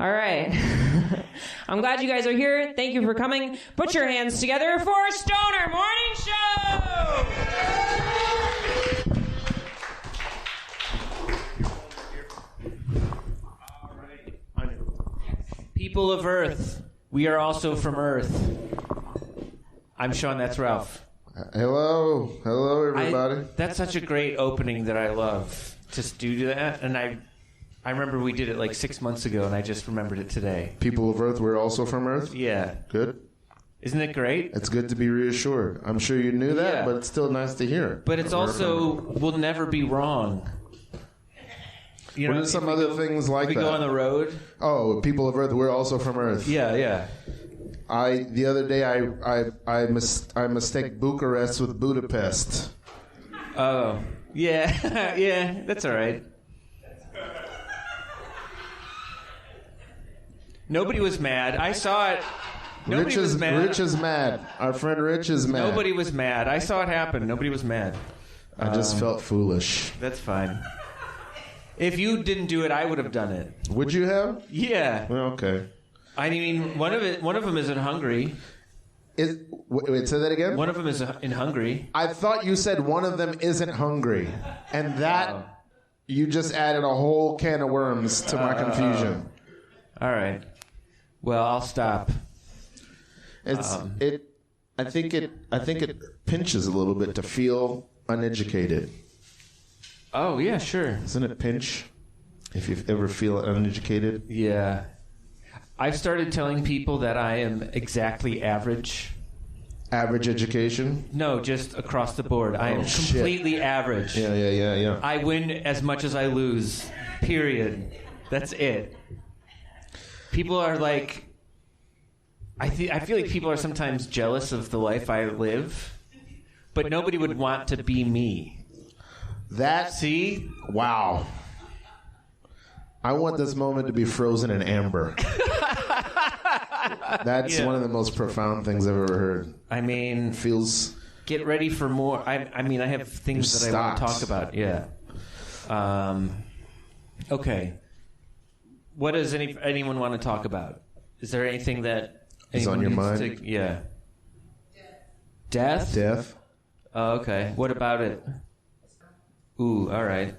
All right. I'm glad you guys are here. Thank you for coming. Put your hands together for Stoner Morning Show! People of Earth, we are also from Earth. I'm Shawn, that's Ralf. Hello. Hello, everybody. That's such a great opening that I love to do that. And I remember we did it like 6 months ago, and I just remembered it today. People of Earth, we're also from Earth? Yeah. Good. Isn't it great? It's good to be reassured. I'm sure you knew that, Yeah. but it's still nice to hear. But it's also, we'll never be wrong. You What know, are some other things like we that? go on the road. Oh, people of Earth, we're also from Earth. Yeah. The other day I mistake Bucharest with Budapest. Oh, yeah. Yeah, that's all right. Nobody was mad. I saw it. Nobody was mad. Rich is mad. Our friend Rich is mad. Nobody was mad. I saw it happen. Nobody was mad. I just felt foolish. That's fine. If you didn't do it, I would have done it. Would you have? Yeah. Okay. I mean, one of them is in Hungary. Wait, say that again? One of them is in Hungary. I thought you said one of them isn't hungry. And that, you just added a whole can of worms to my confusion. All right. Well, I'll stop. I think it pinches a little bit to feel uneducated. Oh, yeah, sure. Doesn't it pinch if you ever feel uneducated? Yeah. I've started telling people that I am exactly average. Average education? No, just across the board. I am completely average. Yeah. I win as much as I lose. Period. That's it. People are like... I feel like people are sometimes jealous of the life I live, but nobody would want to be me. See? Wow. I want this moment to be frozen in amber. That's one of the most profound things I've ever heard. I mean... Feels... Get ready for more. I mean, I have things that I want to talk about. Yeah. Okay. What does anyone want to talk about? Is there anything that is on your mind? Yeah. Death? Death. Oh, okay. What about it? Ooh, all right.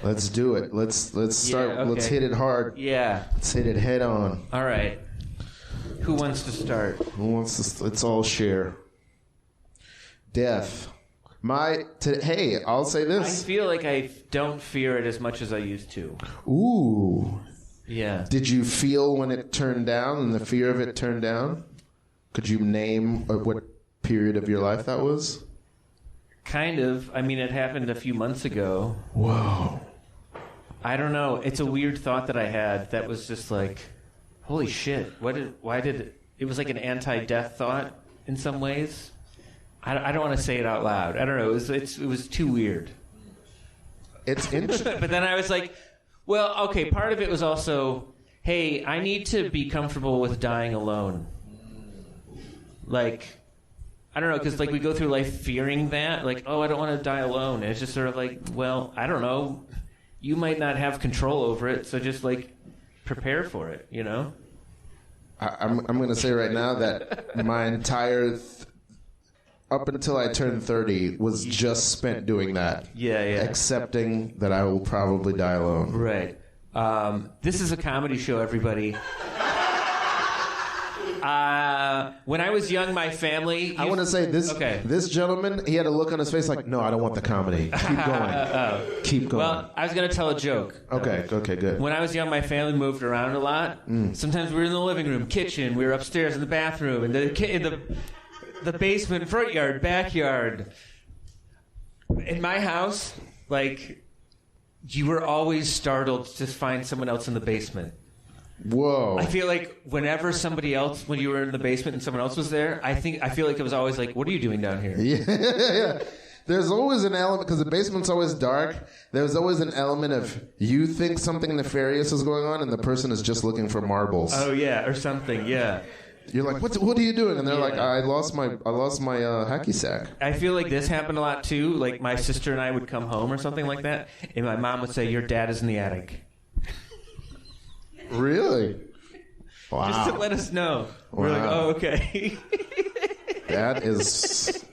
Let's do it. Let's start. Yeah, okay. Let's hit it hard. Yeah. Let's hit it head on. All right. Who wants to start? Who wants to? Let's all share. Death. Hey, I'll say this. I feel like I don't fear it as much as I used to. Ooh. Yeah. Did you feel when it turned down and the fear of it turned down? Could you name what period of your life that was? Kind of. I mean, it happened a few months ago. Whoa. I don't know. It's a weird thought that I had that was just like, holy shit. It was like an anti-death thought in some ways. I don't want to say it out loud. I don't know. It was too weird. It's interesting. But then I was like, well, okay, part of it was also, hey, I need to be comfortable with dying alone. Like, I don't know, because like we go through life fearing that, like, oh, I don't want to die alone. And it's just sort of like, well, I don't know. You might not have control over it, so just like prepare for it, you know? I'm going to say right now that my entire up until I turned 30 was just spent doing that. Yeah. Accepting that I will probably die alone. Right. This is a comedy show, everybody. When I was young, my family... I want to say this. Okay. This gentleman, he had a look on his face like, no, I don't want the comedy. Keep going. Keep going. Well, I was going to tell a joke. Okay, good. When I was young, my family moved around a lot. Sometimes we were in the living room, kitchen. We were upstairs in the bathroom, in the basement, front yard, backyard. In my house, like, you were always startled to find someone else in the basement. Whoa. I feel like whenever when you were in the basement and someone else was there, I feel like it was always like, what are you doing down here? Yeah. There's always an element, because the basement's always dark, there's always an element of you think something nefarious is going on and the person is just looking for marbles. Oh, yeah, or something, yeah. You're like, what are you doing? And they're like, I lost my hacky sack. I feel like this happened a lot, too. Like, my sister and I would come home or something like that, and my mom would say, your dad is in the attic. Really? Wow. Just to let us know. We're like, oh, okay. That is...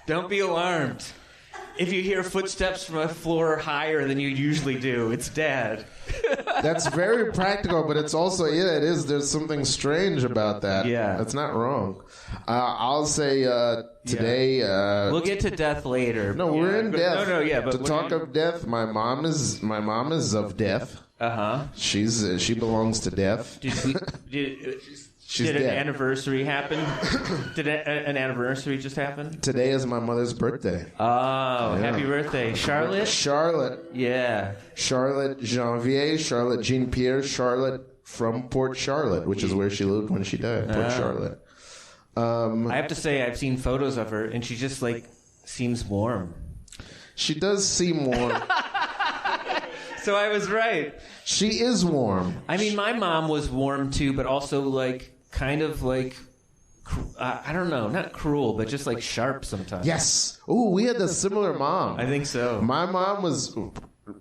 Don't be alarmed. If you hear footsteps from a floor higher than you usually do, it's Dad. That's very practical, but it's also, yeah, it is. There's something strange about that. Yeah. That's not wrong. I'll say today... we'll get to death later. No, we're in death. But to talk of death, my mom is of death. Uh-huh. She belongs to death. Did an anniversary happen? Did an anniversary just happen? Today is my mother's birthday. Oh, happy birthday. Charlotte? Charlotte. Yeah. Charlotte Jean-Pierre, Charlotte Jean-Pierre, Charlotte from Port Charlotte, which is where she lived when she died, Port Charlotte. I have to say, I've seen photos of her, and she just, seems warm. She does seem warm. So I was right. She is warm. I mean, my mom was warm, too, but also, kind of I don't know, not cruel, but just sharp sometimes. Yes. Ooh, we had a similar mom. I think so. My mom was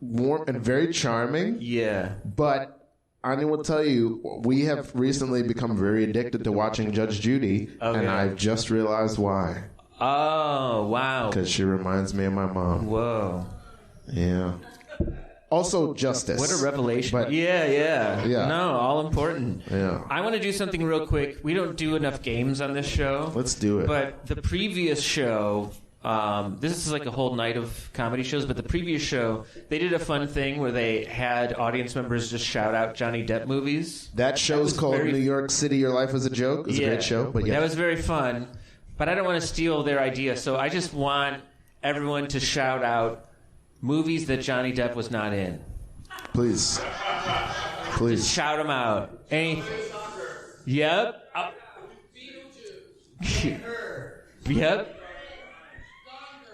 warm and very charming. Yeah. But Anya will tell you, we have recently become very addicted to watching Judge Judy, and I've just realized why. Oh, wow. Because she reminds me of my mom. Whoa. Yeah. Also, justice. What a revelation. But, yeah. No, all important. Yeah. I want to do something real quick. We don't do enough games on this show. Let's do it. But the previous show, this is a whole night of comedy shows, but the previous show, they did a fun thing where they had audience members just shout out Johnny Depp movies. That show's called New York City, Your Life is a Joke. It's a great show. But That was very fun. But I don't want to steal their idea, so I just want everyone to shout out movies that Johnny Depp was not in. Please. Just shout them out. Yep. Yep.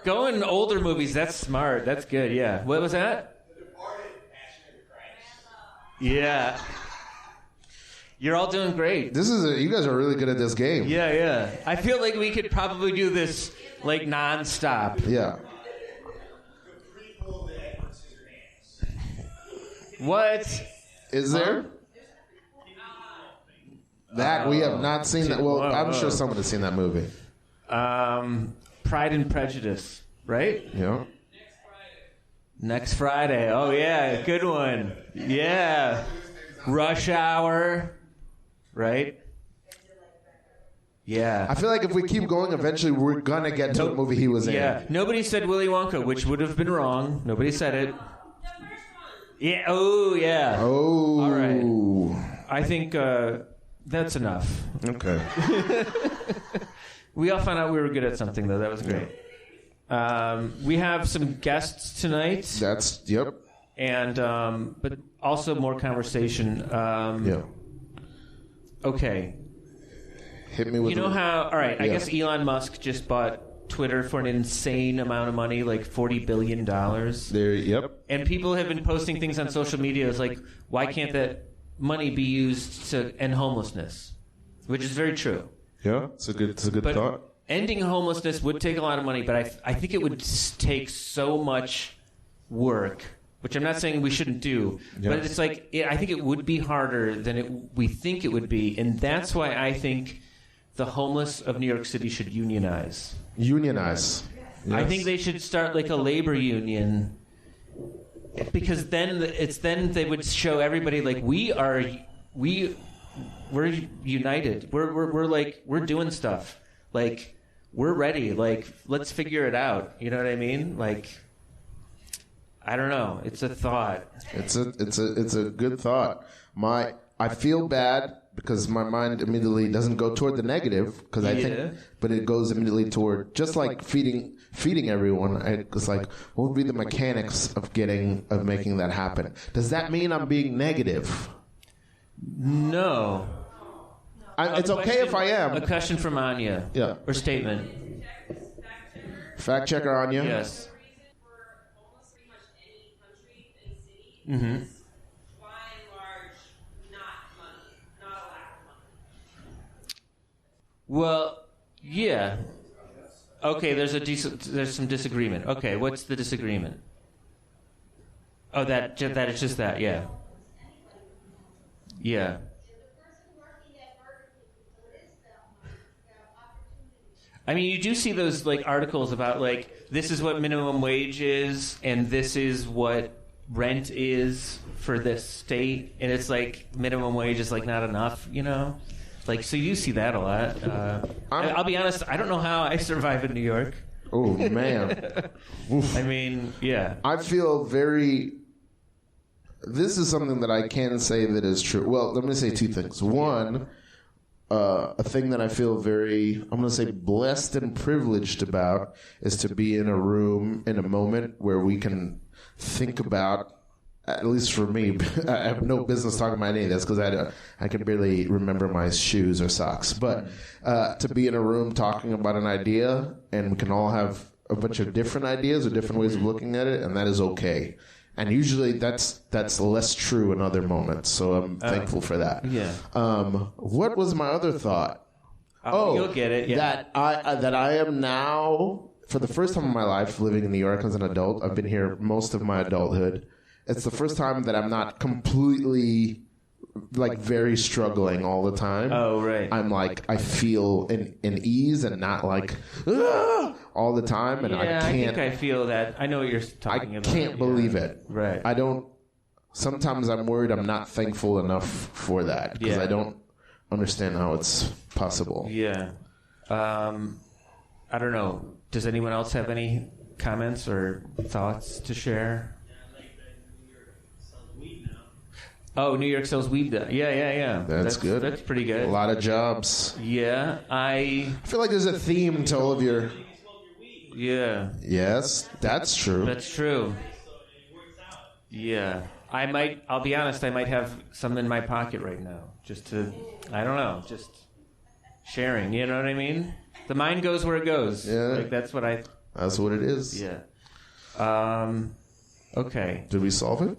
Going older movies, that's smart. That's good, yeah. What was that? Yeah. You're all doing great. You guys are really good at this game. Yeah. I feel like we could probably do this nonstop. Yeah. What? Is there? That we have not seen that. Well, I'm sure someone has seen that movie. Pride and Prejudice, right? Yeah. Next Friday. Oh, yeah. Good one. Yeah. Rush Hour, right? Yeah. I feel like if we keep going, eventually we're going to get to the movie he was in. Yeah. Nobody said Willy Wonka, which would have been wrong. Nobody said it. Yeah. Oh, yeah. Oh. All right. I think that's enough. Okay. We all found out we were good at something, though. That was great. We have some guests tonight. Yep. And, but also more conversation. Yeah. Okay. Hit me with how, all right, I guess Elon Musk just bought Twitter for an insane amount of money, $40 billion. Yep. And people have been posting things on social media why can't that money be used to end homelessness? Which is very true. Yeah, it's a good thought. Ending homelessness would take a lot of money, but I think it would take so much work, which I'm not saying we shouldn't do, but it's I think it would be harder than we think it would be, and that's why I think the homeless of New York City should unionize. Unionize. Yes. I think they should start a labor union, because then they would show everybody we're united. We're doing stuff. We're ready. Let's figure it out. You know what I mean? I don't know. It's a thought. It's a good thought. I feel bad because my mind immediately doesn't go toward the negative because I think, but it goes immediately toward just feeding everyone. It's what would be the mechanics of making that happen? Does that mean I'm being negative? No. It's okay if I am. A question from Anya. Yeah. Or statement. Fact checker Anya. Yes. Mm-hmm. By and large, not money, not a lack of money. Well, yeah. Okay, there's some disagreement. Okay, what's the disagreement? Oh, that it's just that, yeah. Yeah. I mean, you do see those like articles about like this is what minimum wage is, and this is what rent is for this state, and it's like minimum wage is like not enough, you know. Like, so you see that a lot. I'll be honest, I don't know how I survive in New York. Oh man. I mean, yeah. I feel very. This is something that I can say that is true. Well, let me say two things. One. A thing that I feel very, I'm going to say blessed and privileged about is to be in a room in a moment where we can think about, at least for me, I have no business talking about any of this because I can barely remember my shoes or socks. But to be in a room talking about an idea and we can all have a bunch of different ideas or different ways of looking at it, and that is okay. And usually that's less true in other moments, so I'm thankful for that. Yeah. What was my other thought? You'll get it. Yeah. That I am now, for the first time in my life, living in New York as an adult. I've been here most of my adulthood. It's the first time that I'm not completely, like, very struggling all the time. Oh, right. I'm like, I feel in ease and not like all the time, and yeah, I can't. I think I feel that. I know what you're talking about. I can't believe it. Right. I don't. Sometimes I'm worried I'm not thankful enough for that because I don't understand how it's possible. Yeah. I don't know. Does anyone else have any comments or thoughts to share? Oh, New York sells weed now. Yeah. That's good. That's pretty good. A lot of jobs. Yeah, I feel like there's a theme to all of your... Yeah. Yes, that's true. That's true. Yeah. I'll be honest, I might have some in my pocket right now. Just to, I don't know, just sharing, you know what I mean? The mind goes where it goes. Yeah. Like, that's what it is. Yeah. Okay. Did we solve it?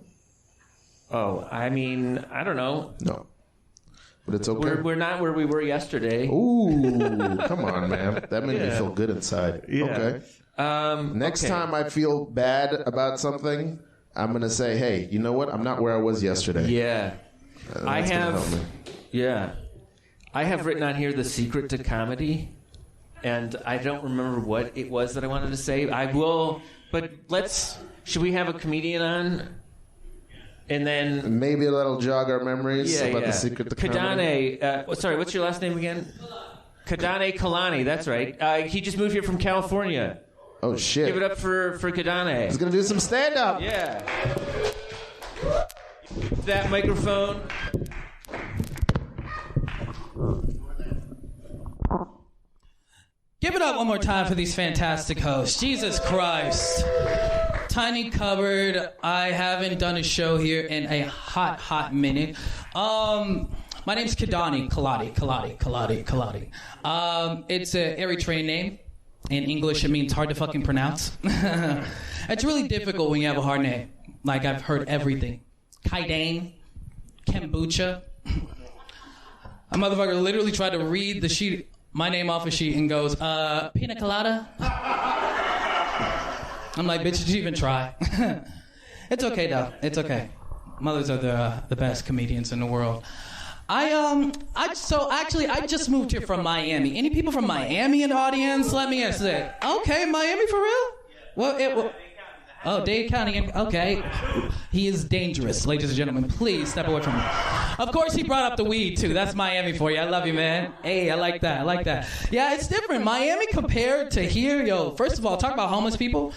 Oh, I mean, I don't know. No. But it's okay. We're not where we were yesterday. Ooh, come on, man. That made me feel good inside. Yeah. Okay. Next time I feel bad about something, I'm going to say, hey, you know what? I'm not where I was yesterday. Yeah. I have written on here the secret to comedy, and I don't remember what it was that I wanted to say. I will, but should we have a comedian on? And then maybe it'll jog our memories about the secret to comedy. Sorry, what's your last name again? KiDane Kelati, that's right. He just moved here from California. Oh, shit. Give it up for KiDane. He's going to do some stand-up. Yeah. That microphone. Give it up one more time for these fantastic hosts. Jesus Christ. Tiny cupboard. I haven't done a show here in a hot minute. My name's KiDane Kelati. It's an Eritrean name. In English, it means hard to fucking pronounce. It's really difficult when you have a hard name. Like, I've heard everything. KiDane, kombucha. A motherfucker literally tried to read the sheet, my name off a sheet, and goes, pina colada? I'm like, bitch, did you even try? It's okay, though. It's okay. Mothers are the best comedians in the world. I just moved here from Miami. Any people from Miami in the audience? Let me say, okay, Miami for real? Dade County. Okay. He is dangerous, ladies and gentlemen. Please step away from him. Of course, he brought up the weed, too. That's Miami for you. I love you, man. Hey, I like that. Yeah, it's different. Miami compared to here, first of all, talk about homeless people.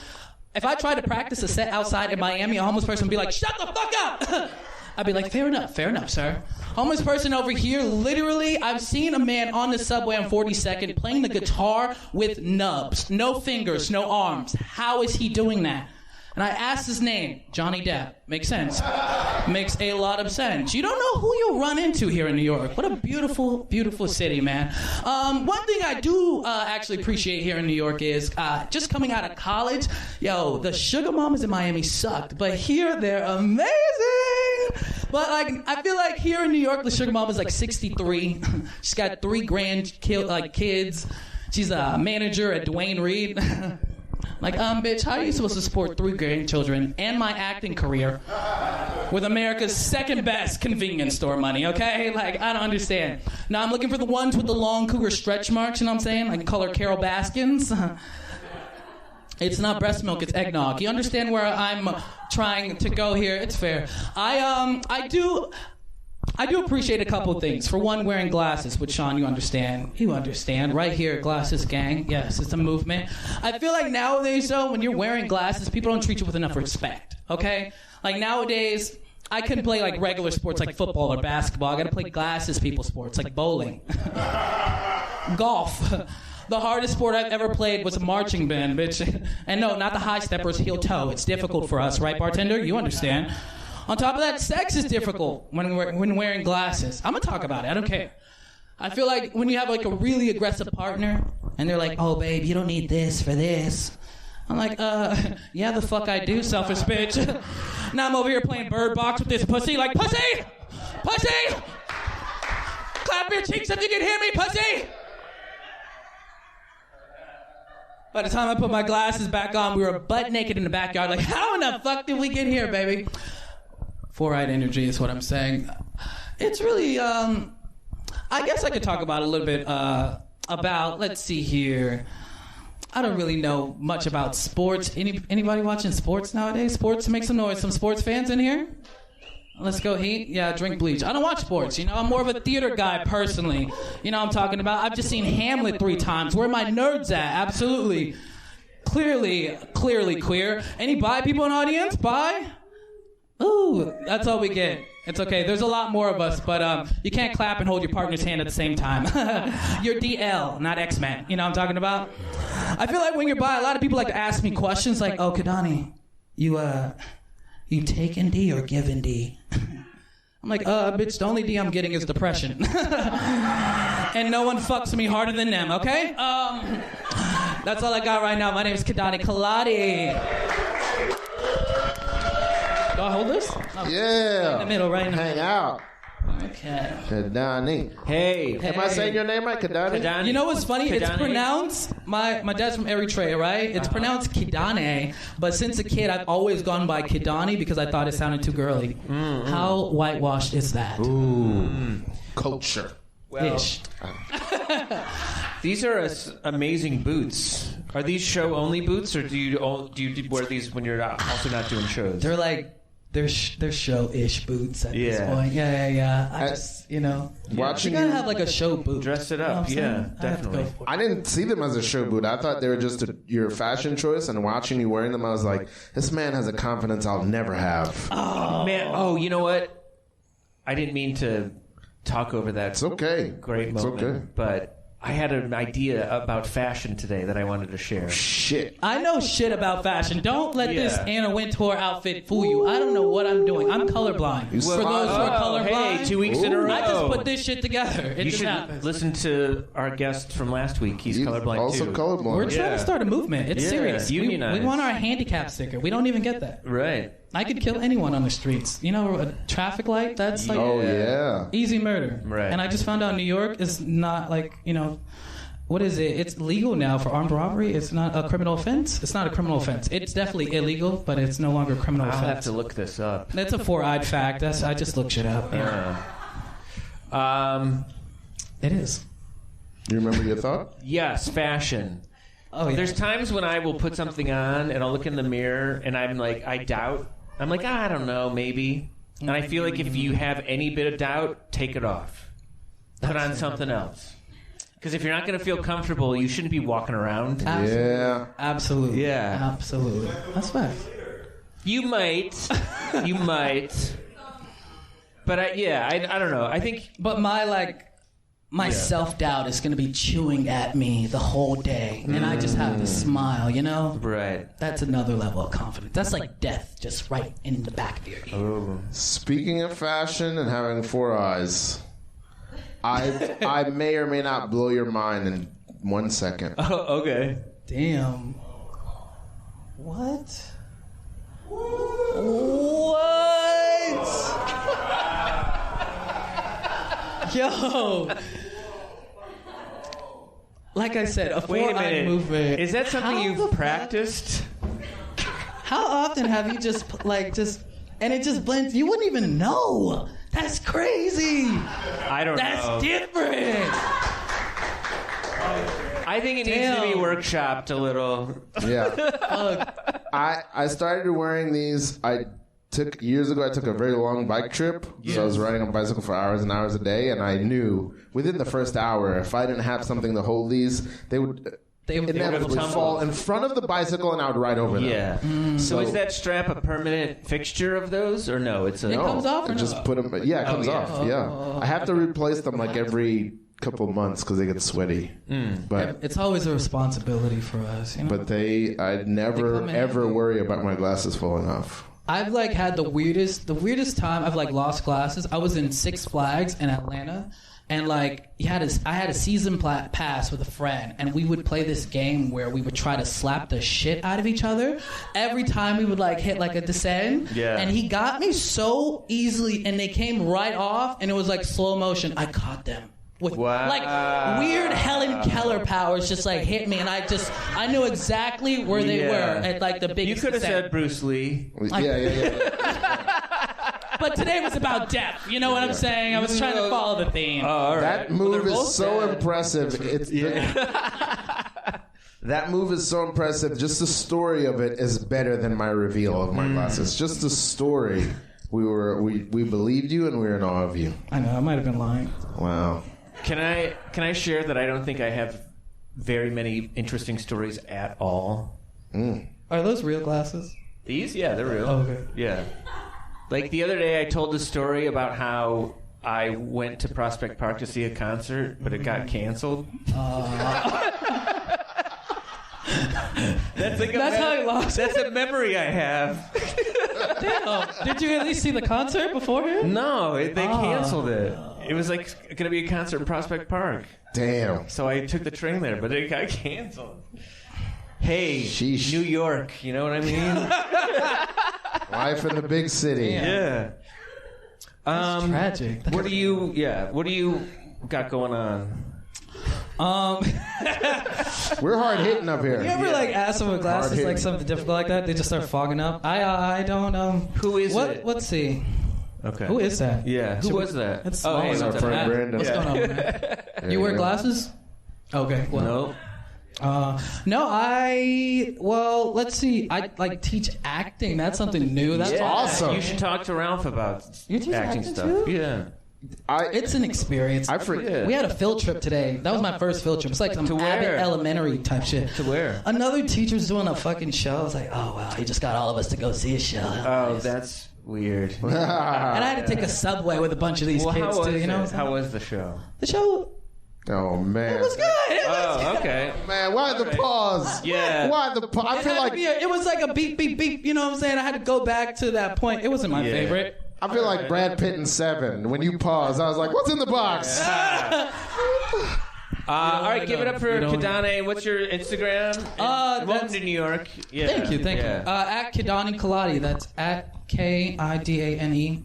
If I tried to practice a set outside in Miami, a homeless person would be like, shut the fuck up! I'd be like, fair enough, sir. Homeless person over here, literally, I've seen a man on the subway on 42nd playing the guitar with nubs. No fingers, no arms. How is he doing that? And I asked his name, Johnny Depp. Makes sense. Makes a lot of sense. You don't know who you'll run into here in New York. What a beautiful, beautiful city, man. One thing I do actually appreciate here in New York is just coming out of college, the sugar mamas in Miami sucked, but here they're amazing. But I feel like here in New York, the sugar mama's like 63. She's got 3 kids. She's a manager at Dwayne Reed. Like, bitch, how are you supposed to support 3 grandchildren and my acting career with America's second best convenience store money, okay? Like, I don't understand. Now I'm looking for the ones with the long cougar stretch marks, you know what I'm saying? Like color Carol Baskins. It's not breast milk, it's eggnog. You understand where I'm trying to go here? It's fair. I do appreciate a couple things. For one, wearing glasses, which Shawn, you understand. You understand. Right here, glasses gang. Yes, it's a movement. I feel like nowadays, though, when you're wearing glasses, people don't treat you with enough respect, okay? Like nowadays, I couldn't play like regular sports like football or basketball. I gotta play glasses people sports like bowling. Golf. The hardest sport I've ever played was a marching band, bitch. And no, not the high steppers, heel toe. It's difficult for us, right, bartender? You understand. On top of that, sex is difficult when wearing glasses. I'm gonna talk about it. I don't care. I feel like when you have like a really aggressive partner and they're like, "Oh, babe, you don't need this for this." I'm like, yeah, the fuck I do, selfish bitch. Now I'm over here playing Bird Box with this pussy, like, pussy! Pussy! Clap your cheeks if you can hear me, pussy! By the time I put my glasses back on, we were butt naked in the backyard, like, how in the fuck did we get here, baby? Four-eyed energy is what I'm saying. It's really, I guess I could talk about a little bit about, let's see here. I don't really know much about sports. Anybody watching sports nowadays? Sports? Make some noise. Some sports fans in here? Let's go Heat. Yeah, drink bleach. I don't watch sports, you know. I'm more of a theater guy personally. You know what I'm talking about? I've just seen Hamlet 3 times. Where are my nerds at? Absolutely. Clearly queer. Any bi people in the audience? Bi? Ooh, that's all we get. It's okay. There's a lot more of us, but you can't clap and hold your partner's hand at the same time. You're DL, not X-Men. You know what I'm talking about? I feel like when you're bi, a lot of people like to ask me questions like, "Oh, KiDane, you taking D or giving D?" I'm like, bitch, the only D I'm getting is depression. And no one fucks me harder than them, okay? That's all I got right now. My name is KiDane Kelati. Do I hold this? No. Yeah. In the middle, right in the Hang middle. out. Okay. KiDane. Hey. Am I saying your name right, KiDane? You know what's funny? It's KiDane. pronounced, my dad's from Eritrea, right? It's pronounced KiDane, but since a kid, I've always gone by KiDane because I thought it sounded too girly. How whitewashed is that? Ooh. Culture. Well, Ish. these are amazing boots. Are these show-only boots, or do you wear these when you're also not doing shows? They're like, they're show-ish boots at this Yeah. point. Yeah. I just, you know. Watching You gotta you- have like a show boot. Dress it You know up, what I'm yeah, saying? I have to definitely. go for it. I didn't see them as a show boot. I thought they were just your fashion choice, and watching you wearing them, I was like, this man has a confidence I'll never have. Man, you know what? I didn't mean to talk over that. It's okay. Great It's moment, okay. but I had an idea about fashion today that I wanted to share. Shit. I know shit about fashion. Don't let this Yeah. Anna Wintour outfit fool you. I don't know what I'm doing. I'm colorblind. For those who are colorblind, Hey, 2 weeks in a row. I just put this shit together. It You just should happens. listen to our guest from last week. He's He's colorblind also too. colorblind. We're trying Yeah. to start a movement. It's Yeah, serious. We unionize. want our handicap sticker. We don't even get that. Right. I could kill anyone on the streets. You know, a traffic light, that's like Oh, yeah. easy murder. Right. And I just found out New York is not like, you know, what is it? It's legal now for armed robbery. It's not a criminal offense. It's not a criminal offense. It's definitely illegal, but it's no longer a criminal I'll have offense. to look this up. That's a 4-eyed fact. I just looked shit up. It is. You remember your thought? Yes, fashion. Oh, yeah. There's times when I will put something on and I'll look in the mirror and I'm like, I doubt. I'm like, I don't know, maybe. And I feel like if you have any bit of doubt, take it off. Put on something else. Because if you're not going to feel comfortable, you shouldn't be walking around. Yeah. Absolutely. Yeah. Absolutely. That's fact. You might. But I don't know. I think But my self-doubt is going to be chewing at me the whole day. And I just have to smile, you know? right. That's another level of confidence. That's like death just right in the back of your ear. Oh. Speaking of fashion and having 4 eyes, I may or may not blow your mind in 1 second. Oh, okay. Damn. What? Yo. like I said, a Wait a four-eyed minute. movement. Is that something you've practiced? How often have you just and it just blends? You wouldn't even know. That's crazy. I don't know. That's different. I think it needs to be workshopped a little. Yeah. I started wearing these. Years ago, I took a very long bike trip. So I was riding a bicycle for hours and hours a day, and I knew within the first hour, if I didn't have something to hold these, they would inevitably fall in front of the bicycle, and I would ride over them. Yeah. So is that strap a permanent fixture of those, or no? It comes off or just no? put them. Yeah, it comes off. Yeah, I have to replace them like every couple of months because they get sweaty. But it's always a responsibility for us. You know? But I never ever worry about my glasses falling off. I've had the weirdest time. I've lost glasses. I was in Six Flags in Atlanta, and I had a season pass with a friend, and we would play this game where we would try to slap the shit out of each other every time we would hit a descend. Yeah. And he got me so easily, and they came right off, and it was slow motion. I caught them. With weird Helen Keller powers just hit me, and I knew exactly where they were at the biggest. You could have said Bruce Lee. Yeah. But today was about death. You know what I'm saying? I was trying to follow the theme. Oh, all right. That move is so impressive. That move is so impressive. Just the story of it is better than my reveal of my glasses. Just the story. We believed you, and we were in awe of you. I know. I might have been lying. Wow. Can I share that I don't think I have very many interesting stories at all? Are those real glasses? These? Yeah, they're real. Oh, okay. Yeah. The other day I told a story about how I went to Prospect Park to see a concert, but it got canceled. That's how I lost That's a memory I have. Damn. Did you at least see the concert beforehand? No, they canceled it. It was going to be a concert in Prospect Park. Damn. So I took the train there, but it got canceled. Hey, Sheesh. New York, you know what I mean? Life in the big city. Yeah. That's tragic. What do you got going on? We're hard hitting up here. You ever ask someone with glasses something difficult like that? They just start fogging up. I don't know. Who is it? Let's see. Okay. Who is that? Yeah. Who was that? That's hey, what's our what's friend up? Brandon. What's going on, man? You wear glasses? Okay. Well, No. Let's see. I teach acting. That's something new. That's awesome. You should talk to Ralph about You teach acting stuff. too? Yeah. It's an experience. I forget. We had a field trip today. That was my first field trip. It's some To where? Abbott Elementary type shit. To where? Another teacher's doing a fucking show. I was like, oh wow, he just got all of us to go see a show. Oh, that's weird. And I had to take a subway with a bunch of these kids too. You know, how was the show? the show Oh man. it was good. Oh, okay. Man, why the pause? Yeah. Why the pause? I It feel had to like be it was like a beep, beep, beep. You know what I'm saying? I had to go back to that point. It wasn't my favorite. I feel like Brad Pitt in Seven. When you pause, I was like, "What's in the box?" All right, give it up for KiDane. What's your Instagram? Welcome to New York. Yeah. Thank you. At KiDane Kelati. That's at KiDane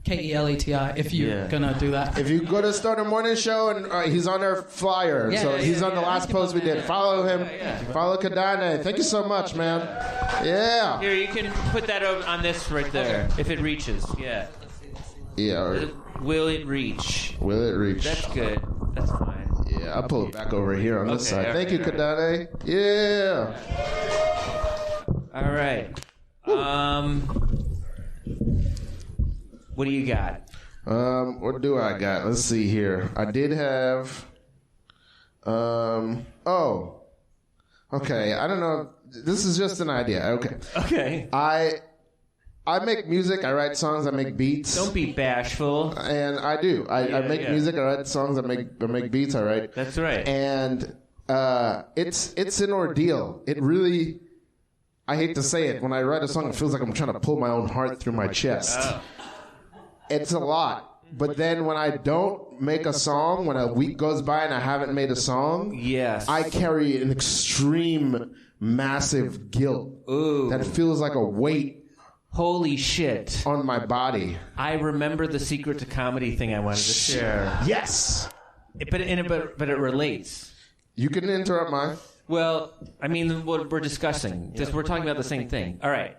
Kelati. If you're gonna do that. If you go to Stoner Morning Show, and he's on our flyer, he's on the last post we did. Follow him. Follow KiDane. Thank you so much, man. Yeah. Here, you can put that on this right there. If it reaches, yeah. Yeah. Will it reach? Will it reach? That's good. That's fine. Yeah, I'll pull it back over here on this side. all Thank you, KiDane. Yeah. All right. What do you got? What do I got? Let's see here. I did have. Okay. I don't know. This is just an idea. Okay. Okay. I make music. I write songs. I make beats. Don't be bashful. And I do. I make music. I write songs. I make beats. I write. That's right. And it's an ordeal. It really. I hate to say it. When I write a song, it feels like I'm trying to pull my own heart through my chest. It's a lot. But then when I don't make a song, when a week goes by and I haven't made a song, yes, I carry an extreme, massive guilt that feels like a weight. Holy shit. On my body. I remember the secret to comedy thing I wanted to share. Yes. But it relates. You can interrupt mine. Well, I mean, what we're discussing. We're talking about the same thing. All right.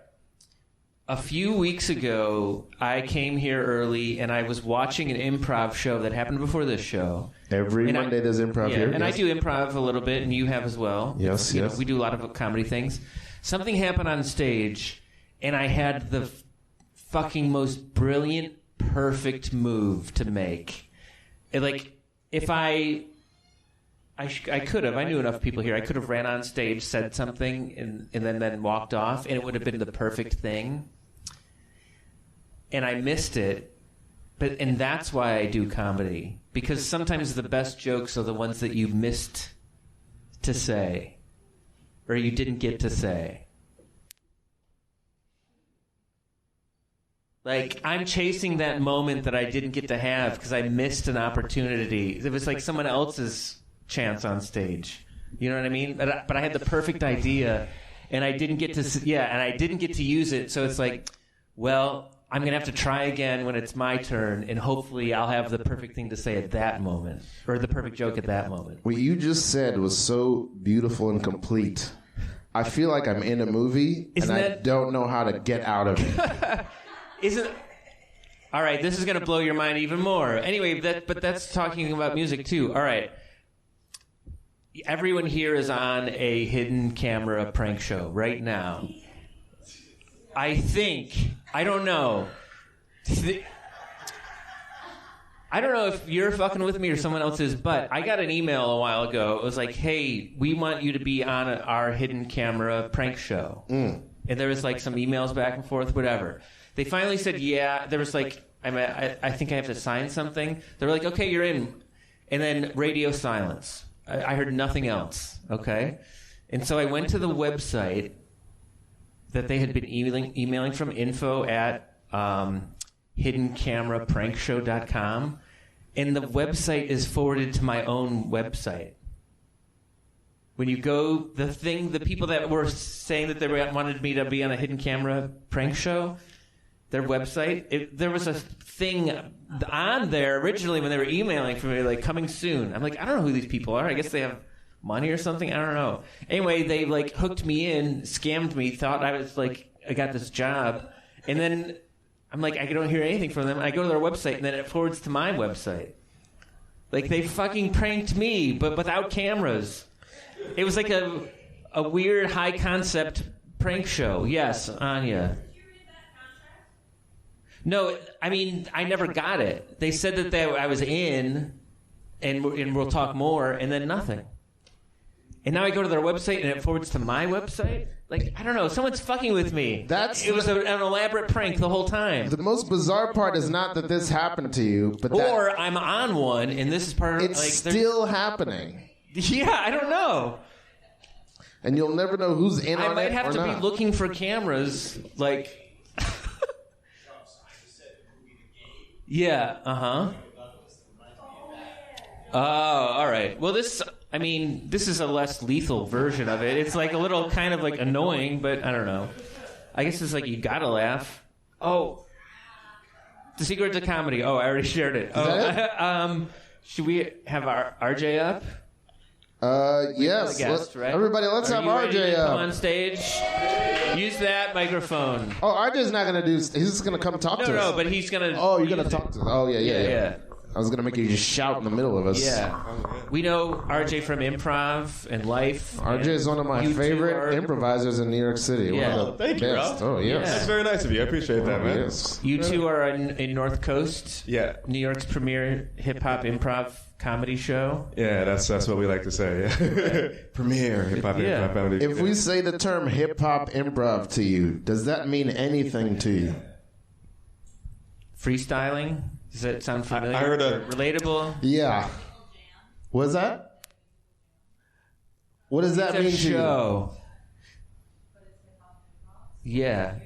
A few weeks ago, I came here early, and I was watching an improv show that happened before this show. Every Monday there's improv here. And I do improv a little bit, and you have as well. Yes, you know, we do a lot of comedy things. Something happened on stage, and I had the fucking most brilliant, perfect move to make. If I could have. I knew enough people here. I could have ran on stage, said something, and then walked off, and it would have been the perfect thing. And I missed it. And that's why I do comedy. Because sometimes the best jokes are the ones that you missed to say. Or you didn't get to say. Like, I'm chasing that moment that I didn't get to have because I missed an opportunity. It was like someone else's chance on stage. You know what I mean? But I had the perfect idea, and I didn't get to use it. So it's like, well, I'm going to have to try again when it's my turn, and hopefully I'll have the perfect thing to say at that moment, or the perfect joke at that moment. What you just said was so beautiful and complete. I feel like I'm in a movie, I don't know how to get out of it. All right, this is going to blow your mind even more. Anyway, but that's talking about music too. All right. Everyone here is on a hidden camera prank show right now. I don't know. I don't know if you're fucking with me or someone else is, but I got an email a while ago. It was like, hey, we want you to be on our hidden camera prank show. And there was like some emails back and forth, whatever. They finally said, yeah. There was like, I think I have to sign something. They were like, okay, you're in. And then radio silence. I heard nothing else, okay? And so I went to the website that they had been emailing from, info@hiddencameraprankshow.com, and the website is forwarded to my own website. When you go, the people that were saying that they wanted me to be on a hidden camera prank show, their website, there was a thing on there originally when they were emailing for me, like, coming soon. I'm like, I don't know who these people are. I guess they have money or something. I don't know. Anyway, they, like, hooked me in, scammed me, thought I was, like, I got this job. And then I'm like, I don't hear anything from them. I go to their website, and then it forwards to my website. Like, they fucking pranked me, but without cameras. It was like a weird, high-concept prank show. Yes, Anya. No, I mean, I never got it. They said that I was in, and we'll talk more, and then nothing. And now I go to their website, and it forwards to my website? Like, I don't know. Someone's fucking with me. It was an elaborate prank the whole time. The most bizarre part is not that this happened to you, but or I'm on one, and this is part of... It's like, still happening. Yeah, I don't know. And you'll never know who's in on it or not. I might have to be looking for cameras, like... Yeah, Oh, all right. Well, this is a less lethal version of it. It's like a little kind of like annoying, but I don't know. I guess it's like you gotta laugh. Oh, the secret to comedy. Oh, I already shared it. Should we have our RJ up? Yes. Guest, right? Everybody, let's have RJ up. Come on stage. Use that microphone. Oh, RJ's not going to do... He's just going to come talk to us. No, but he's going to... Oh, you're going to talk to us. Oh, yeah. I was going to make you just shout in the middle of us. Yeah. We know RJ from improv and life. RJ is one of my favorite improvisers in New York City. Yeah. One of the Thank you, best. Ralf. Oh, yes. That's very nice of you. I appreciate that, man. Yes. You two are in North Coast. Yeah. New York's premier hip-hop improv comedy show. Yeah, that's what we like to say. Yeah. Premier hip-hop improv comedy. If we say the term hip-hop improv to you, does that mean anything to you? Freestyling? Does that sound familiar? I heard relatable? Yeah. What's that? What does that mean to you? Show. Yeah.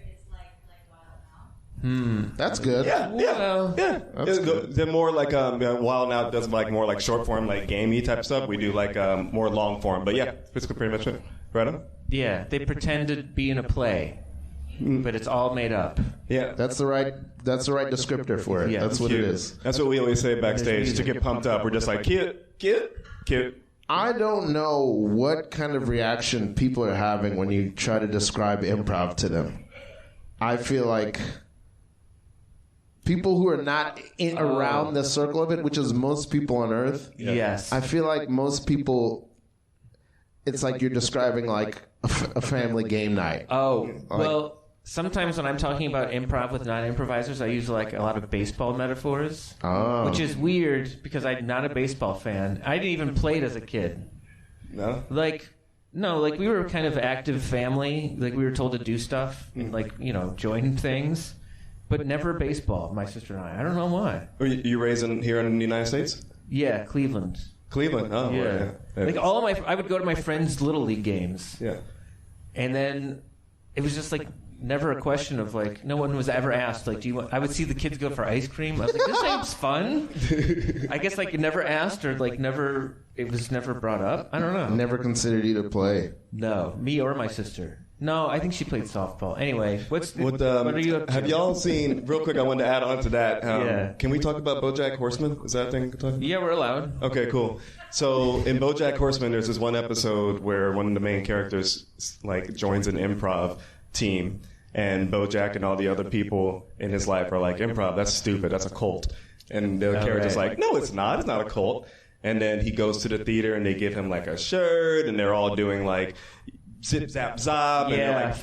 That's good. Yeah. That's good. They're more like Wild Now does like more like short form, like gamey type stuff. We do like more long form. But yeah, it's pretty much it. Right on? Yeah, they pretend to be in a play, but it's all made up. Yeah, that's the right descriptor for it. Yeah, that's what it is. That's what we always say backstage to get pumped up. We're just like, kid. I don't know what kind of reaction people are having when you try to describe improv to them. I feel like people who are not around the circle of it, which is most people on Earth. Yes. I feel like most people, it's like you're describing like a family game night. Oh, well, sometimes when I'm talking about improv with non-improvisers, I use like a lot of baseball metaphors, which is weird because I'm not a baseball fan. I didn't even play it as a kid. No? No, we were kind of active family. Like, we were told to do stuff, like, join things. But never baseball, my sister and I. I don't know why. Were you raised here in the United States? Yeah, Cleveland. Cleveland, oh. Yeah. Like, I would go to my friends' Little League games. Yeah. And then it was just, like, never a question of, like, no one was ever asked, like, do you want... I would see the kids go for ice cream. I was like, this seems fun. I guess, like, never asked or, like, never... It was never brought up. I don't know. Never considered you to play. No, me or my sister. No, I think she played softball. Anyway, what are you up to? Have y'all seen, real quick, I wanted to add on to that. Yeah. Can we talk about BoJack Horseman? Is that a thing? Yeah, we're allowed. Okay, cool. So in BoJack Horseman, there's this one episode where one of the main characters like joins an improv team, and BoJack and all the other people in his life are like, improv, that's stupid, that's a cult. And the character's like, no, it's not a cult. And then he goes to the theater and they give him like a shirt, and they're all doing like zip zap zop, and they're like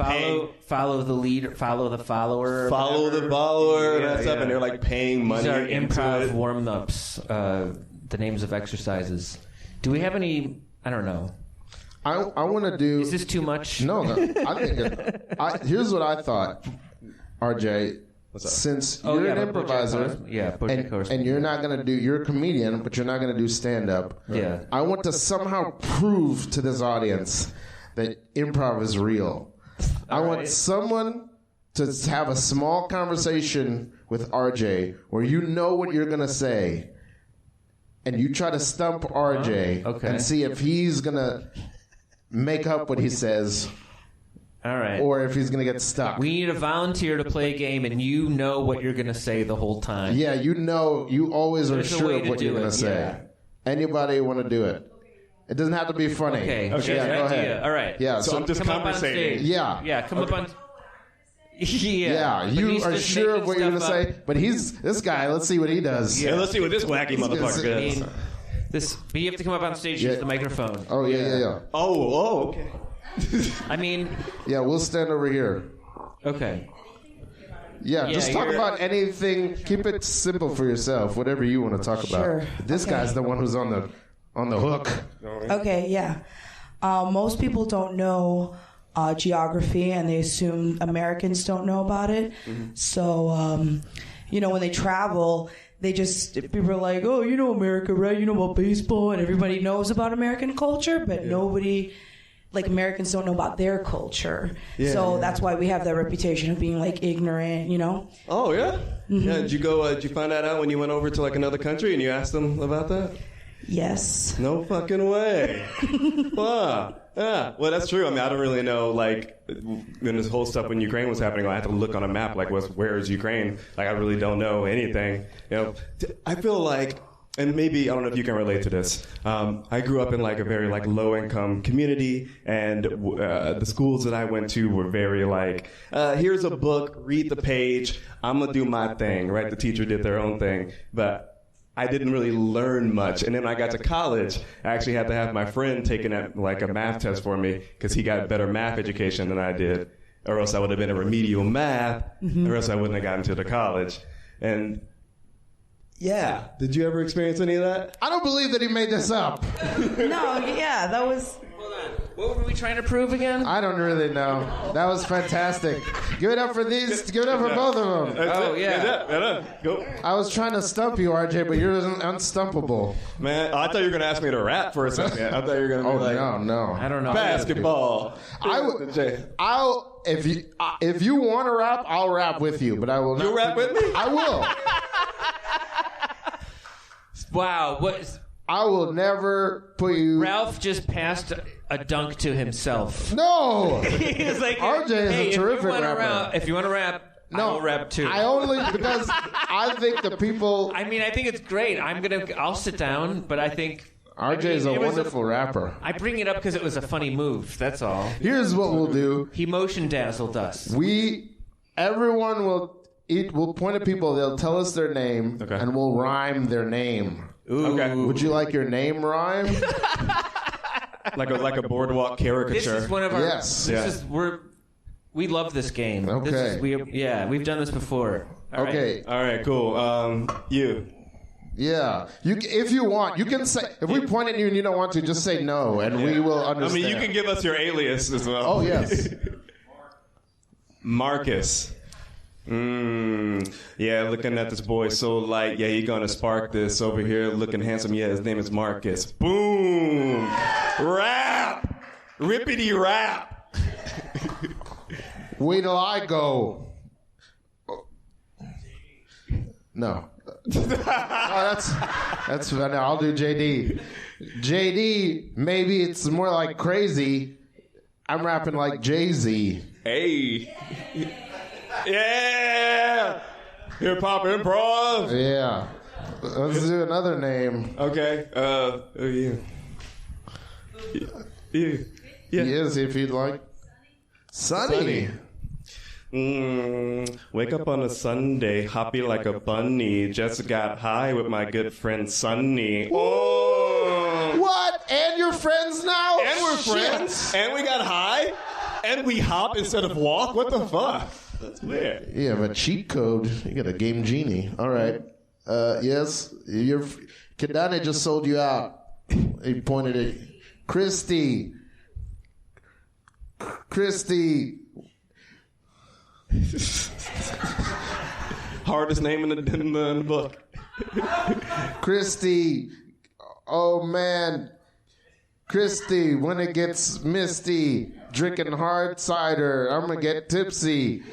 follow the leader, follow the follower, and stuff, and they're like paying money. These are into improv it. warm-ups, the names of exercises. Do we have any? I don't know. I want to do. Is this too much? No. I think here's what I thought, RJ. Since you're an improviser, and you're not going to do, you're a comedian, but you're not going to do stand-up. Yeah. I want to somehow prove to this audience that improv is real. I want someone to have a small conversation with RJ where you know what you're going to say, and you try to stump RJ and see if he's going to make up what he says. All right. Or if he's going to get stuck. We need a volunteer to play a game, and you know what you're going to say the whole time. Yeah, you always are There's a sure way of to what do you're going it, to say. yeah. Anybody want to do it? It doesn't have to be funny. Okay. Yeah, go ahead. All right. Yeah, So I'm just come up on conversating. stage. Yeah. Yeah, come up on... Yeah, But you he's are just sure of making what you're going to stuff say, but this guy, let's see what he does. Yeah, let's see what this wacky motherfucker does. But you have to come up on stage and use the microphone. Oh, yeah. Oh, okay. I mean... Yeah, we'll stand over here. Okay. Yeah, just talk about anything. Keep it simple for yourself, whatever you want to talk about. Sure. This guy's the one who's on the hook. Okay, yeah. Most people don't know geography, and they assume Americans don't know about it. Mm-hmm. So, when they travel, people are like, oh, you know America, right? You know about baseball, and everybody knows about American culture, but nobody... Like, Americans don't know about their culture. Yeah, so that's why we have that reputation of being, like, ignorant, Oh, yeah? Mm-hmm. Yeah, did you find that out when you went over to, like, another country and you asked them about that? Yes. No fucking way. Wow. Yeah, well, that's true. I mean, I don't really know, like, when this whole stuff when Ukraine was happening, I had to look on a map, like, where is Ukraine? Like, I really don't know anything. I feel like... And maybe, I don't know if you can relate to this. I grew up in like a very like low-income community, and the schools that I went to were very like, here's a book, read the page, I'm going to do my thing, right? The teacher did their own thing. But I didn't really learn much. And then I got to college, I actually had to have my friend taking like a math test for me because he got better math education than I did, or else I would have been a remedial math, or else I wouldn't have gotten to the college. And... yeah. Did you ever experience any of that? I don't believe that he made this up. No, yeah, that was... Hold on. What were we trying to prove again? I don't really know. That was fantastic. Give it up for these. Give it up for both of them. Oh, yeah. Go. I was trying to stump you, RJ, but you're unstumpable. Man, I thought you were going to ask me to rap for a second. I thought you were going to be like... no. I don't know. Basketball. If you want to rap, I'll rap with you, but I will not. You'll rap with me? I will. Wow, I will never put you... Ralph just passed a dunk to himself. No! He was like, RJ is a terrific rapper. If you want to rap, I'll rap too. I only... Because I think the people... I mean, I think it's great. I'll sit down, but I think RJ is a wonderful rapper. I bring it up because it was a funny move. That's all. Here's what we'll do. He motion dazzled us. Everyone will point at people. They'll tell us their name, and we'll rhyme their name. Ooh. Okay. Would you like your name rhymed? like a boardwalk caricature. This is one of our. Yes. We love this game. Okay. We've done this before. All Okay. All right, cool. You. Yeah. If you want, you can say. If we point at you and you don't want to, just say no, and we will understand. I mean, you can give us your alias as well. Oh yes. Marcus. Yeah, looking at this boy so light. Yeah, he gonna spark this over here. Looking handsome. Yeah, his name is Marcus. Boom. Rap. Rippity rap. Wait till I go. No. That's funny. I'll do JD. JD, maybe it's more like crazy. I'm rapping like Jay-Z. Hey. Yeah. Hip hop improv. Yeah. Let's do another name. Okay. Yeah. Yes, if you'd like. Sunny. Wake up on a Sunday, hoppy like a bunny. Just got high with my good friend Sunny. Oh. What? And you're friends now? And we're friends. And we got high. And we hop instead of walk. What the fuck? That's weird. You have a cheat code. You got a game genie. All right. Yes. KiDane just sold you out. He pointed at Christy. Hardest name in the book. Christy. Oh, man. Christy, when it gets misty, drinking hard cider, I'm going to get tipsy.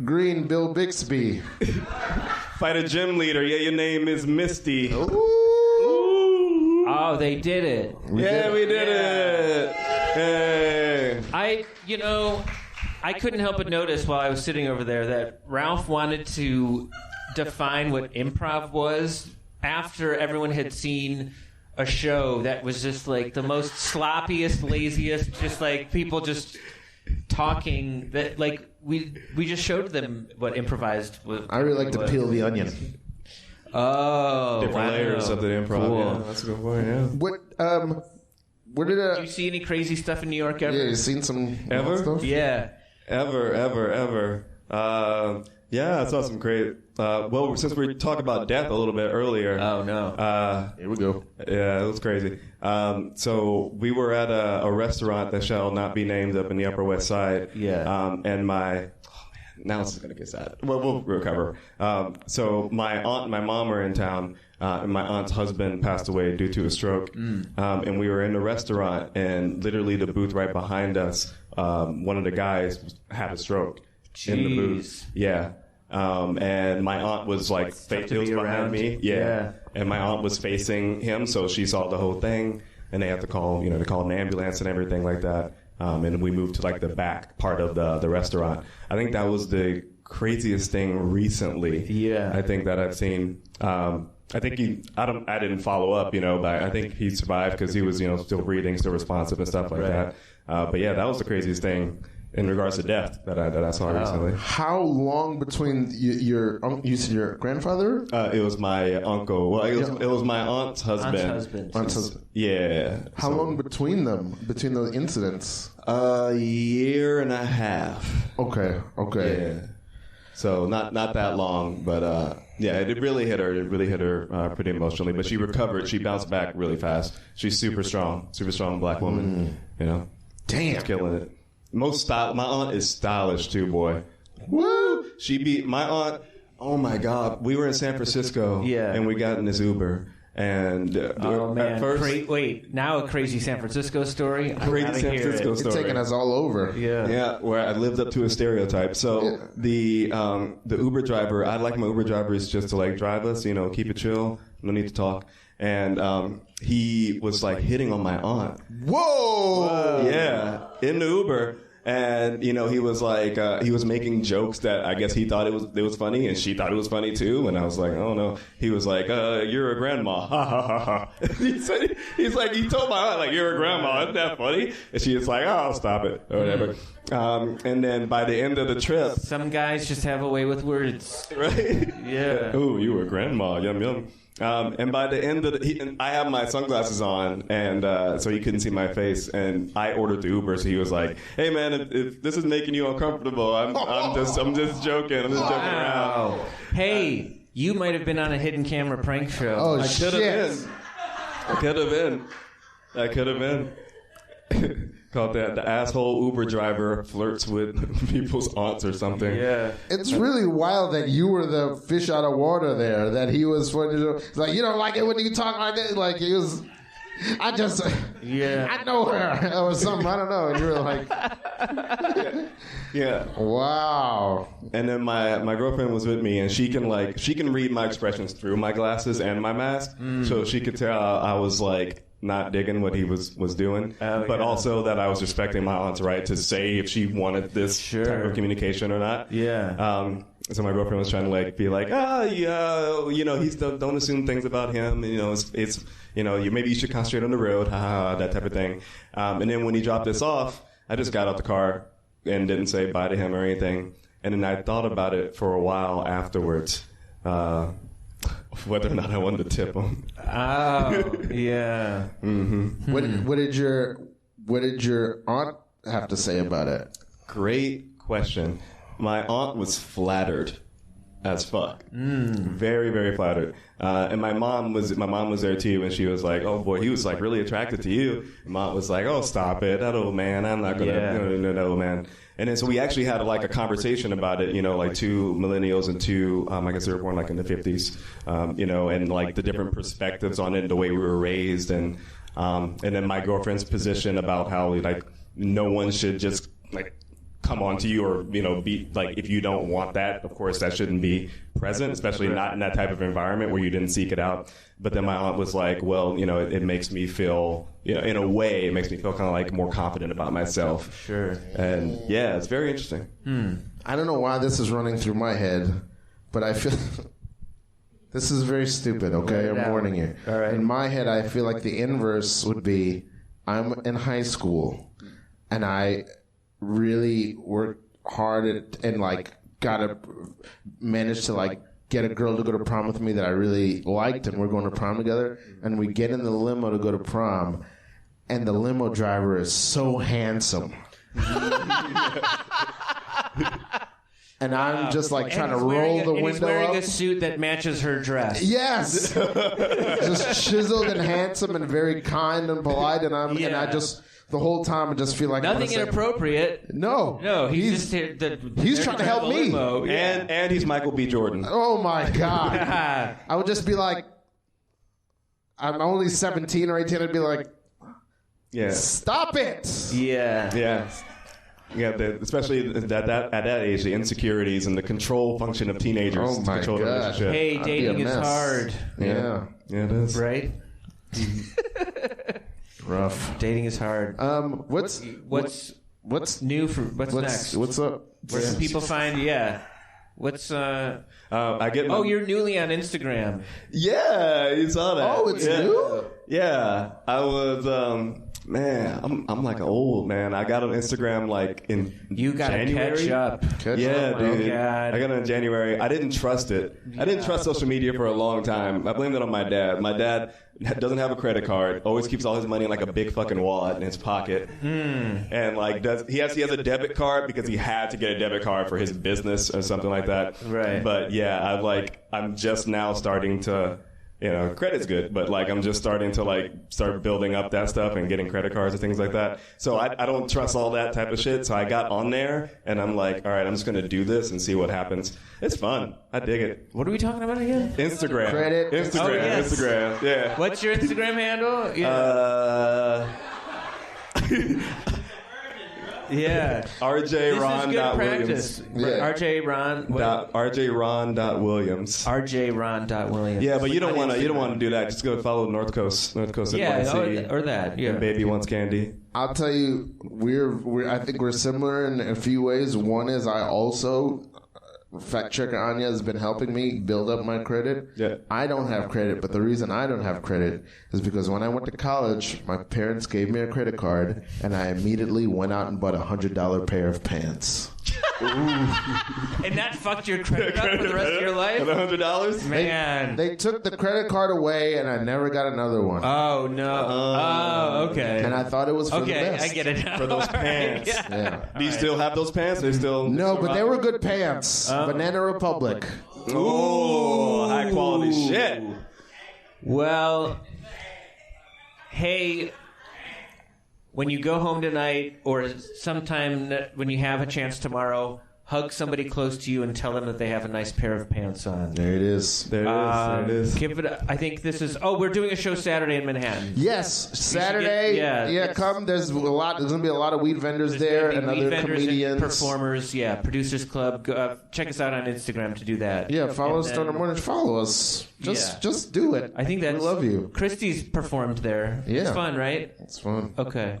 Green Bill Bixby. Fight a gym leader. Yeah, your name is Misty. Ooh. Oh, they did it. We did it. Hey. I couldn't help but notice while I was sitting over there that Ralph wanted to define what improv was after everyone had seen a show that was just like the most sloppiest, laziest, just like people just talking that like we just showed them what improvised was. I really like to peel the onion. Oh, Different layers of the improv. Cool. Yeah, that's a good point, yeah. Where did Did you see any crazy stuff in New York ever? Yeah, you seen some Ever? stuff? Yeah. Ever. Yeah, I saw some great. Well, since we talked about death a little bit earlier. Oh no. Here we go. Yeah, it was crazy. So we were at a restaurant that shall not be named up in the Upper West Side. Yeah. And now this is gonna get sad. Well, we'll recover. So my aunt and my mom were in town. And my aunt's husband passed away due to a stroke. And we were in the restaurant, and literally the booth right behind us, one of the guys had a stroke in the booth. Yeah. And my aunt was like, it was behind me. Yeah. And my aunt was facing him, so she saw the whole thing. And they had to call, they called an ambulance and everything like that. And we moved to like the back part of the restaurant. I think that was the craziest thing recently. Yeah. I think that I've seen. I think I didn't follow up, but I think he survived because he was, still breathing, still responsive and stuff like that. But yeah, that was the craziest thing in regards to death that I saw recently. How long between you said your grandfather? It was my uncle. Well, it was my aunt's husband. Aunt's husband. Yeah. How long between those incidents? A year and a half. Okay. Yeah. So not that long, but yeah, it really hit her. It really hit her pretty emotionally. But she recovered. She bounced back really fast. She's super strong black woman. Damn, she's killing it. My aunt is stylish too, boy. Woo! She beat my aunt. Oh my God, we were in San Francisco. Yeah, and we got in this Uber. And oh man! At first, wait, now a crazy San Francisco story. Crazy San Francisco story. It's taking us all over. Yeah. Where I lived up to a stereotype. So the Uber driver, I like my Uber drivers just to like drive us, keep it chill, no need to talk. And he was like hitting on my aunt. Whoa! Yeah, in the Uber. And he was like, he was making jokes that I guess he thought it was funny, and she thought it was funny too. And I was like, oh no. He was like, you're a grandma, ha ha ha ha. He's like, he told my aunt like, you're a grandma, isn't that funny? And she was like, oh, stop it, or whatever. And then by the end of the trip, some guys just have a way with words, right? Yeah. Ooh, you were a grandma, yum yum. And by the end of I have my sunglasses on, and so he couldn't see my face. And I ordered the Uber, so he was like, "Hey man, if this is making you uncomfortable, I'm just joking. I'm just joking around." Hey, you might have been on a hidden camera prank show. Oh, I shit. could have been. Called that the asshole Uber driver flirts with people's aunts or something. Yeah. It's really wild that you were the fish out of water there. That he was like, you don't like it when you talk like that. Like he was. I know her or something. I don't know. And you were like, yeah. Wow. And then my girlfriend was with me, and she can read my expressions through my glasses and my mask, so she could tell I was like not digging what he was doing, but also that I was respecting my aunt's right to say if she wanted this type of communication or not. Yeah. So my girlfriend was trying to like be like, he's don't assume things about him. It's maybe you should concentrate on the road, that type of thing. And then when he dropped this off, I just got out the car and didn't say bye to him or anything. And then I thought about it for a while afterwards. Whether or not I wanted to tip him. Oh, yeah. Mm-hmm. What did your aunt have to say about it? Great question. My aunt was flattered as fuck. Very, very flattered. And my mom was there too, and she was like, "Oh boy, he was like really attracted to you." And Mom was like, "Oh, stop it, that old man. I'm not gonna, no, man." And then so we actually had like a conversation about it, like two millennials and two, I guess they were born like in the 50s, and like the different perspectives on it, the way we were raised, and then my girlfriend's position about how like no one should just like come on to you or be like, if you don't want that, of course that shouldn't be present, especially not in that type of environment where you didn't seek it out. But then my aunt was like, well, it makes me feel, in a way, it makes me feel kind of like more confident about myself. Sure. And yeah, it's very interesting. I don't know why this is running through my head, but I feel this is very stupid. Okay, I'm warning you. All right. In my head, I feel like the inverse would be: I'm in high school, and I really worked hard and like managed to like get a girl to go to prom with me that I really liked, and we're going to prom together, and we get in the limo to go to prom, and the limo driver is so handsome. And I'm just like trying to roll the window he's wearing up. a suit that matches her dress. Yes. Just chiseled and handsome and very kind and polite, and I just the whole time I just feel like nothing inappropriate. No, he's just here. He's trying to help me. Yeah. And he's Michael B. Jordan. Oh my God! I would just be like, I'm only 17 or 18. I'd be like, stop it. Yeah. Especially at that age, the insecurities and the control function of teenagers. Oh my to control the God. relationship. Hey, dating is hard. Yeah, it is. Right? Rough. Dating is hard. What's new for what's next? What's up? Where can people find? Yeah. What's I get. you're newly on Instagram. Yeah, you saw that. Oh, it's new? Yeah, I was. Man, I'm like an old man. I got on Instagram like in You got to January. catch up. Yeah, dude. God. I got it in January. I didn't trust it. I didn't trust social media for a long time. I blamed it on my dad. My dad doesn't have a credit card. Always keeps all his money in like a big fucking wallet in his pocket. And like he has a debit card because he had to get a debit card for his business or something like that. Right. But yeah, I'm just now starting to. Credit's good, but like I'm just starting to like start building up that stuff and getting credit cards and things like that. So I don't trust all that type of shit. So I got on there and I'm like, all right, I'm just going to do this and see what happens. It's fun. I dig it. What are we talking about again? Instagram. Credit. Instagram. Oh, yes. Instagram. Yeah. What's your Instagram handle? Yeah. Yeah. RJ This Ron. is good Williams. practice. Yeah. RJ Ron. RJ Ron. Williams. RJ Ron. Williams. Yeah, but you don't want to do that. Just go follow North Coast Yeah, NYC. or that. Yeah. And Baby Wants Candy. I'll tell you, I think we're similar in a few ways. One is I also, fact checker Anya has been helping me build up my credit. Yeah. I don't have credit, but the reason I don't have credit is because when I went to college, my parents gave me a credit card, and I immediately went out and bought a $100 pair of pants. And that fucked your credit up for the rest of your life? For the $100? Man. They took the credit card away, and I never got another one. Oh, no. Oh, okay. And I thought it was for the best. I get it now. For those pants. Yeah. Do you still have those pants? They still... No, but they were good pants. Banana Republic. Ooh, high quality shit. Well, hey, when you go home tonight or sometime when you have a chance tomorrow, hug somebody close to you and tell them that they have a nice pair of pants on. There it is. There it is. Give it. I think this is. Oh, we're doing a show Saturday in Manhattan. Yes, Saturday. Yeah, come. There's going to be a lot of weed vendors there and Weed other vendors comedians, and performers. Yeah, Producers Club. Go, check us out on Instagram to do that. Yeah, follow And us then- on the morning. Follow us. Just do it. I think that's. we love you. Christy's performed there. Yeah. It's fun, right? It's fun. Okay.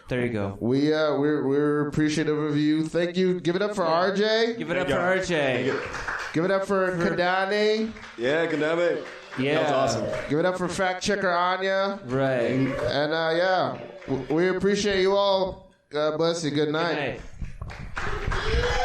There you go. We're appreciative of you. Thank you. Give it up for RJ. Give it up for RJ. Give it up for KiDane. Yeah, good damn it. Yeah. That was awesome. Give it up for fact checker Anya. Right. And we appreciate you all. God bless you. Good night. Good night.